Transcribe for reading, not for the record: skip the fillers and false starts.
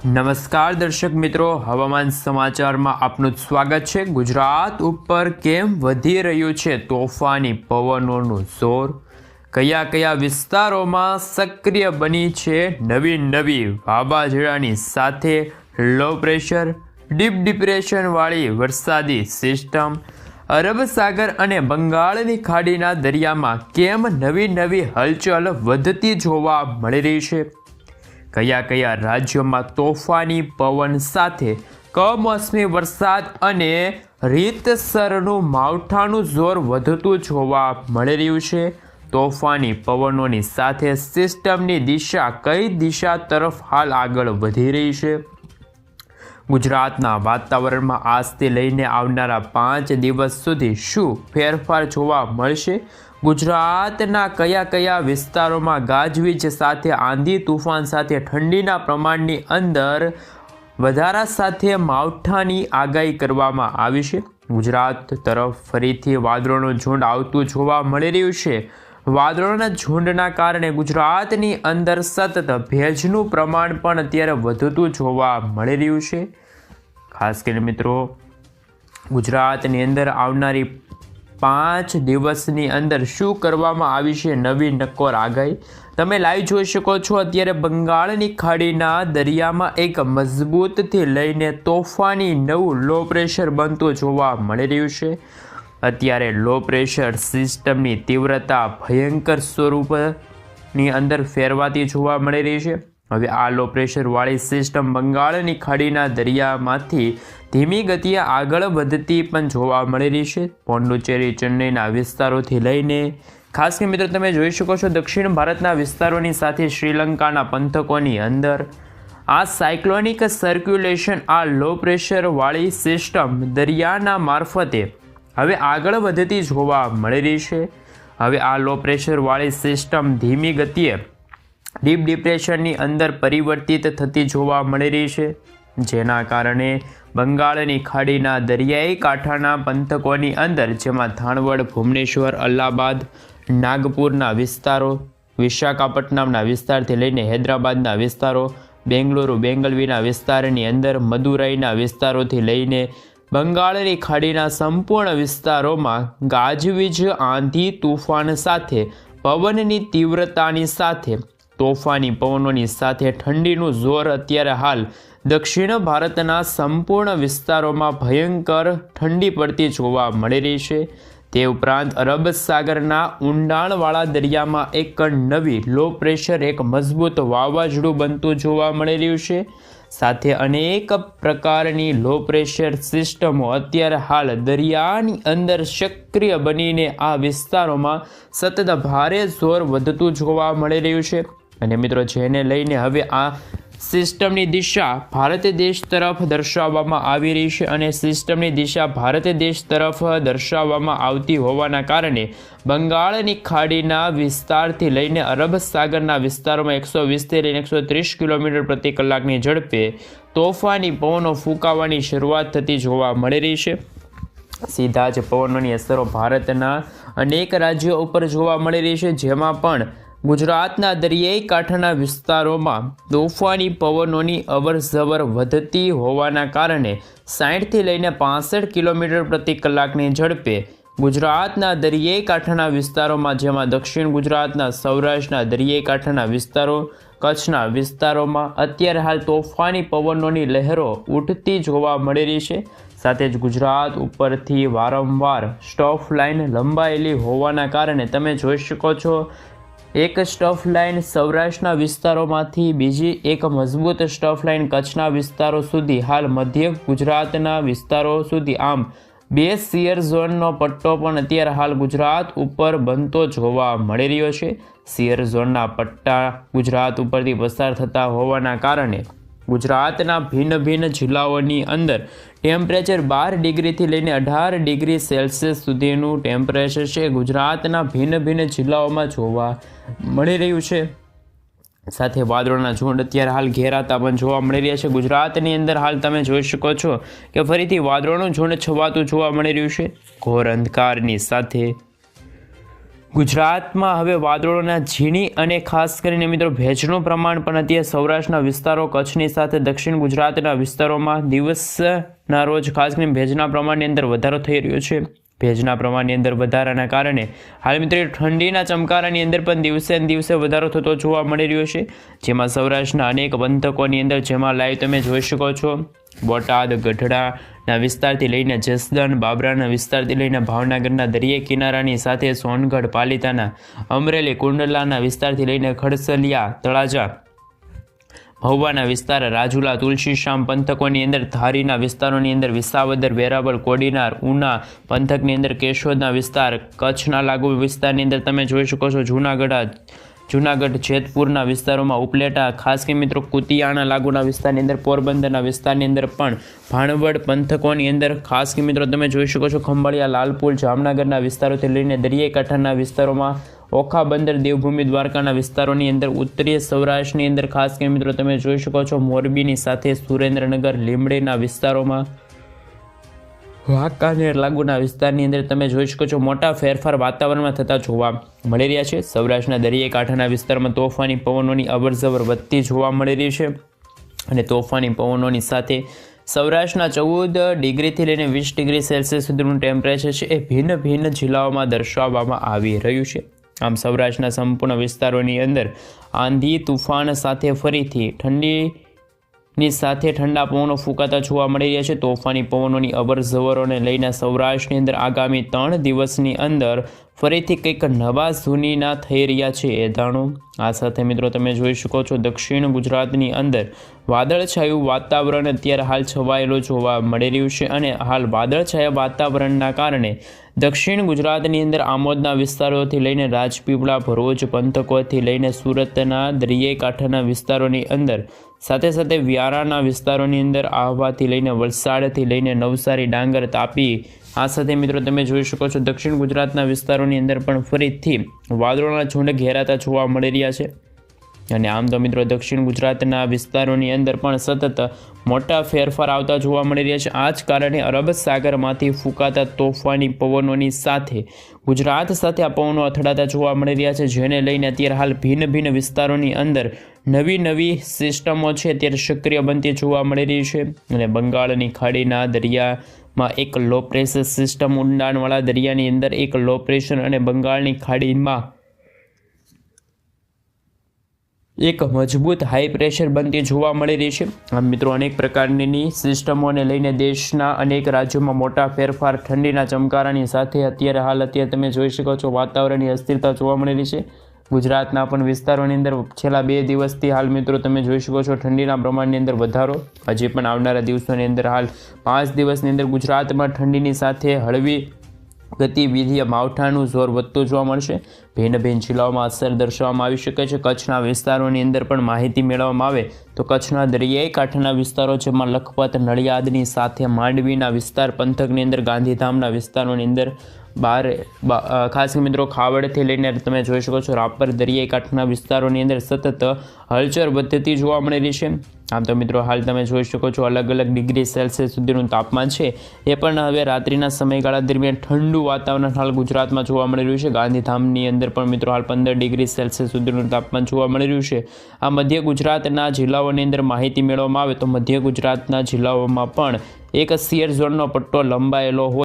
નમસ્કાર દર્શક મિત્રો, હવામાન સમાચારમાં આપનું સ્વાગત છે। ગુજરાત ઉપર કેમ વધી રહ્યું છે તોફાની પવનોનું જોર? કયા કયા વિસ્તારોમાં સક્રિય બની છે નવી વાવાઝોડાની સાથે લો પ્રેશર ડીપ ડિપ્રેશનવાળી વરસાદી સિસ્ટમ? અરબ સાગર અને બંગાળની ખાડીના દરિયામાં કેમ નવી હલચલ વધતી જોવા મળી રહી છે? કયા કયા રાજ્યોમાં તોફાની પવન સાથે કમોસમી વરસાદ અને રીતસરનું માવઠાનું જોર વધતું જોવા મળી રહ્યું છે? તોફાની પવનોની સાથે સિસ્ટમની દિશા કઈ દિશા તરફ હાલ આગળ વધી રહી છે? ગુજરાતના વાતાવરણમાં આજથી લઈને આવનારા 5 દિવસ સુધી શું ફેરફાર જોવા મળશે? ગુજરાતના કયા કયા વિસ્તારોમાં ગાજવીજ સાથે આંધી તુફાન સાથે ઠંડીના પ્રમાણની અંદર વધારા સાથે માવઠાની આગાહી કરવામાં આવી છે। ગુજરાત તરફ ફરીથી વાદળોનું ઝુંડ આવતું જોવા મળી રહ્યું છે। વાદળોના ઝુંડના કારણે ગુજરાતની અંદર સતત ભેજનું પ્રમાણ પણ અત્યારે વધતું જોવા મળી રહ્યું છે। ખાસ કરીને મિત્રો, ગુજરાતની અંદર આવનારી 5 દિવસની અંદર શું કરવામાં આવી છે નવી નક્કોર આગાહી તમે લાઈવ જોઈ શકો છો। અત્યારે બંગાળની ખાડીના દરિયામાં એક મજબૂતથી લઈને તોફાની નવું લો પ્રેશર બનતું જોવા મળી રહ્યું છે। અત્યારે લો પ્રેશર સિસ્ટમની તીવ્રતા ભયંકર સ્વરૂપની અંદર ફેરવાતી જોવા મળી રહી છે। હવે આ લો પ્રેશરવાળી સિસ્ટમ બંગાળની ખાડીના દરિયામાંથી ધીમી ગતિએ આગળ વધતી પણ જોવા મળી રહી છે। પોંડિચેરી, ચેન્નઈના વિસ્તારોથી લઈને ખાસ કરીને મિત્રો તમે જોઈ શકો છો દક્ષિણ ભારતના વિસ્તારોની સાથે શ્રીલંકાના પંથકોની અંદર આ સાયક્લોનિક સર્ક્યુલેશન, આ લો પ્રેશરવાળી સિસ્ટમ દરિયાના મારફતે હવે આગળ વધતી જોવા મળી રહી છે। હવે આ લો પ્રેશરવાળી સિસ્ટમ ધીમી ગતિએ ડીપ ડિપ્રેશનની અંદર પરિવર્તિત થતી જોવા મળી રહી છે, જેના કારણે બંગાળની ખાડીના દરિયાઈ કાંઠાના પંથકોની અંદર જેમાં થાણવડ, ભુવનેશ્વર, અલ્હાબાદ, નાગપુરના વિસ્તારો, વિશાખાપટ્ટનમના વિસ્તારથી લઈને હૈદરાબાદના વિસ્તારો, બેંગલુરુ, બેંગલવીના વિસ્તારની અંદર મદુરાઈના વિસ્તારોથી લઈને બંગાળની ખાડીના સંપૂર્ણ વિસ્તારોમાં ગાજવીજ, આંધી તુફાન સાથે પવનની તીવ્રતાની સાથે તોફાની પવનોની સાથે ઠંડીનું જોર અત્યારે હાલ દક્ષિણ ભારતના સંપૂર્ણ વિસ્તારોમાં ભયંકર ઠંડી પડતી જોવા મળી રહી છે। તે ઉપરાંત અરબ સાગરના ઊંડાણવાળા દરિયામાં એક નવી લો પ્રેશર, એક મજબૂત વાવાઝોડું બનતું જોવા મળી રહ્યું છે। સાથે અનેક પ્રકારની લો પ્રેશર સિસ્ટમો અત્યારે હાલ દરિયાની અંદર સક્રિય બનીને આ વિસ્તારોમાં સતત ભારે જોર વધતું જોવા મળી રહ્યું છે। અને મિત્રો, જેને લઈને હવે આ સિસ્ટમની દિશા ભારત દેશ તરફ દર્શાવવામાં આવી રહી છે અને સિસ્ટમની દિશા ભારત દેશ તરફ દર્શાવવામાં આવતી હોવાના કારણે બંગાળની ખાડીના વિસ્તારથી લઈને અરબ સાગરના વિસ્તારોમાં 120થી લઈને 130 કિલોમીટર પ્રતિ કલાકની ઝડપે તોફાની પવનો ફૂંકાવાની શરૂઆત થતી જોવા મળી રહી છે। સીધા જ પવનોની અસરો ભારતના અનેક રાજ્યો ઉપર જોવા મળી રહી છે, જેમાં પણ ગુજરાતના દરિયાઈ કાંઠાના વિસ્તારોમાં તોફાની પવનોની અવરજવર વધતી હોવાના કારણે 60થી લઈને 65 કિલોમીટર પ્રતિ કલાકની ઝડપે ગુજરાતના દરિયાઈ કાંઠાના વિસ્તારોમાં, જેમાં દક્ષિણ ગુજરાતના, સૌરાષ્ટ્રના દરિયાઈ કાંઠાના વિસ્તારો, કચ્છના વિસ્તારોમાં અત્યારે હાલ તોફાની પવનોની લહેરો ઉઠતી જોવા મળી રહી છે। સાથે જ ગુજરાત ઉપરથી વારંવાર સ્ટોફ લાઇન લંબાયેલી હોવાના કારણે તમે જોઈ શકો છો એક સ્ટફ લાઇન સૌરાષ્ટ્રના વિસ્તારોમાંથી બીજી એક મજબૂત સ્ટફ લાઇન કચ્છના વિસ્તારો સુધી, હાલ મધ્ય ગુજરાતના વિસ્તારો સુધી, આમ 2 શિયર ઝોનનો પટ્ટો પણ અત્યારે હાલ ગુજરાત ઉપર બનતો જોવા મળી રહ્યો છે। શિયર ઝોનના પટ્ટા ગુજરાત ઉપરથી પસાર થતા હોવાના કારણે ગુજરાતના ભિન્ન જિલ્લાઓની અંદર ટેમ્પરેચર 12 ડિગ્રીથી લઈને 18 ડિગ્રી સેલ્સિયસ સુધીનું ટેમ્પરેચર છે ગુજરાતના ભિન્ન જિલ્લાઓમાં જોવા મળી રહ્યું છે। સાથે વાદળોના ઝુંડ અત્યારે હાલ ઘેરાતા પણ જોવા મળી રહ્યા છે। ગુજરાતની અંદર હાલ તમે જોઈ શકો છો કે ફરીથી વાદળોનું ઝુંડ છવાતું જોવા મળી રહ્યું છે। ઘોર અંધકારની સાથે ગુજરાતમાં હવે વાદળોના ઝીણી અને ખાસ કરીને મિત્રો ભેજનું પ્રમાણ પણ અત્યારે સૌરાષ્ટ્રના વિસ્તારો કચ્છની સાથે દક્ષિણ ગુજરાતના વિસ્તારોમાં દિવસના રોજ ખાસ કરીને ભેજના પ્રમાણની અંદર વધારો થઈ રહ્યો છે. ભેજના પ્રમાણની અંદર વધારાના કારણે હાલ મિત્રો ઠંડીના ચમકારાની અંદર પણ દિવસે ને દિવસે વધારો થતો જોવા મળી રહ્યો છે, જેમાં સૌરાષ્ટ્રના અનેક પંથકોની અંદર જેમાં લાઈવ તમે જોઈ શકો છો બોટાદ, ગઢડાના વિસ્તારથી લઈને જસદણ, બાબરાના વિસ્તારથી લઈને ભાવનગરના દરિયા કિનારાની સાથે સોનગઢ, પાલિતાના, અમરેલી, કુંડલાના વિસ્તારથી લઈને ખડસલિયા, તળાજા, મહુવાના વિસ્તાર, રાજુલા, તુલસીશ્યામ પંથકોની અંદર, ધારીના વિસ્તારોની અંદર, વિસાવદર, વેરાવળ, કોડીનાર, ઉના પંથકની અંદર, કેશોદના વિસ્તાર, કચ્છના લાગુ વિસ્તારની અંદર તમે જોઈ શકો છો જૂનાગઢ, જેતપુરના વિસ્તારોમાં, ઉપલેટા, ખાસ કરીને મિત્રો કુતિયાણા લાગુના વિસ્તારની અંદર, પોરબંદરના વિસ્તારની અંદર પણ, ભાણવડ પંથકોની અંદર ખાસ કરીને મિત્રો તમે જોઈ શકો છો ખંભાળિયા, લાલપુર, જામનગરના વિસ્તારોથી લઈને દરિયાઈ કાંઠાના વિસ્તારોમાં, ઓખા બંદર, દેવભૂમિ, દ્વારકાના વિસ્તારોની અંદર, ઉત્તરીય સૌરાષ્ટ્રની અંદર ખાસ કરીને મિત્રો તમે જોઈ શકો છો મોરબીની સાથે સુરેન્દ્રનગર, લીંબડીના વિસ્તારોમાં, વાંકાનેર લાગુના વિસ્તારની અંદર તમે જોઈ શકો છો મોટા ફેરફાર વાતાવરણમાં થતા જોવા મળી રહ્યા છે. સૌરાષ્ટ્રના દરિયાઈ કાંઠાના વિસ્તારમાં તોફાની પવનોની અવરજવર વધતી જોવા મળી રહી છે અને તોફાની પવનોની સાથે સૌરાષ્ટ્રના 14 ડિગ્રીથી લઈને 20 ડિગ્રી સેલ્સિયસ સુધીનું ટેમ્પરેચર છે એ ભિન્ન ભિન્ન જિલ્લાઓમાં દર્શાવવામાં આવી રહ્યું છે. આમ સૌરાષ્ટ્રના સંપૂર્ણ વિસ્તારોની અંદર આંધી તુફાન સાથે ફરીથી ઠંડીની સાથે ઠંડા પવનો ફૂંકાતા જોવા મળી રહ્યા છે. તોફાની પવનોની અવરજવરોને લઈને સૌરાષ્ટ્રની અંદર આગામી 3 દિવસની અંદર ફરીથી કંઈક નવા જૂનીના થઈ રહ્યા છે એ જાણો. આ સાથે મિત્રો તમે જોઈ શકો છો દક્ષિણ ગુજરાતની અંદર વાદળછાયું વાતાવરણ અત્યારે હાલ છવાયેલું જોવા મળી રહ્યું છે અને હાલ વાદળછાયા વાતાવરણના કારણે દક્ષિણ ગુજરાતની અંદર આમોદના વિસ્તારોથી લઈને રાજપીપળા, ભરૂચ પંથકોથી લઈને સુરતના દરિયાઈ કાંઠાના વિસ્તારોની અંદર, સાથે સાથે વ્યારાના વિસ્તારોની અંદર, આહવાથી લઈને વલસાડથી લઈને નવસારી, ડાંગર, તાપી, આ સાથે મિત્રો તમે જોઈ શકો છો દક્ષિણ ગુજરાતના વિસ્તારોની અંદર પણ ફરીથી વાદળોના ઝુંડ ઘેરાતા જોવા મળી રહ્યા છે. અને આમ તો મિત્રો દક્ષિણ ગુજરાતના વિસ્તારોની અંદર પણ સતત મોટા ફેરફાર આવતા જોવા મળી રહ્યા છે. આ જ કારણે અરબ સાગરમાંથી ફૂંકાતા તોફાની પવનોની સાથે ગુજરાત સાથે આ પવનો અથડાતા જોવા મળી રહ્યા છે, જેને લઈને અત્યારે હાલ ભિન્ન ભિન્ન વિસ્તારોની અંદર નવી સિસ્ટમો છે અત્યારે સક્રિય બનતી જોવા મળી રહી છે. અને બંગાળની ખાડીના દરિયામાં એક લો પ્રેશર સિસ્ટમ, ઊંડાણવાળા દરિયાની અંદર એક લો પ્રેશર અને બંગાળની ખાડીમાં એક મજબૂત હાઈ પ્રેશર બનતી જોવા મળી રહી છે. આમ મિત્રો અનેક પ્રકારની સિસ્ટમોને લઈને દેશના અનેક રાજ્યોમાં મોટા ફેરફાર, ઠંડીના ચમકારાની સાથે અત્યારે તમે જોઈ શકો છો વાતાવરણની અસ્થિરતા જોવા મળી રહી છે. ગુજરાતના પણ વિસ્તારોની અંદર છેલ્લા 2 દિવસથી હાલ મિત્રો તમે જોઈ શકો છો ઠંડીના પ્રમાણની અંદર વધારો. હજી પણ આવનારા દિવસોની અંદર હાલ 5 દિવસની અંદર ગુજરાતમાં ઠંડીની સાથે હળવી ગતિવિધિ માવઠાનું જોર વધતું જોવા મળશે. ભિન્ન ભિન્ન જિલ્લાઓમાં અસર દર્શાવવામાં આવી શકે છે. કચ્છના વિસ્તારોની અંદર પણ માહિતી મેળવવામાં આવે તો કચ્છના દરિયાઈ કાંઠાના વિસ્તારો જેમાં લખપત, નડિયાદની સાથે માંડવીના વિસ્તાર પંથકની અંદર, ગાંધીધામના વિસ્તારોની અંદર, ખાસ મિત્રો ખાવડથી લઈને તમે જોઈ શકો છો રાપર, દરિયાઈ કાંઠાના વિસ્તારોની અંદર સતત હલચલ વધતી જોવા મળી રહી છે. આમ તો મિત્રો હાલ તમે જોઈ શકો છો અલગ અલગ ડિગ્રી સેલ્સિયસ સુધીનું તાપમાન છે એ પણ હવે રાત્રિના સમયગાળા દરમિયાન ઠંડુ વાતાવરણ હાલ ગુજરાતમાં જોવા મળી રહ્યું છે. ગાંધીધામની અંદર પણ મિત્રો હાલ 15 ડિગ્રી સેલ્સિયસ સુધીનું તાપમાન જોવા મળી રહ્યું છે. આ મધ્ય ગુજરાતના જિલ્લાઓની અંદર માહિતી મેળવવામાં આવે તો મધ્ય ગુજરાતના જિલ્લાઓમાં પણ એક શિયર ઝોનનો પટ્ટો લંબાયેલો હોય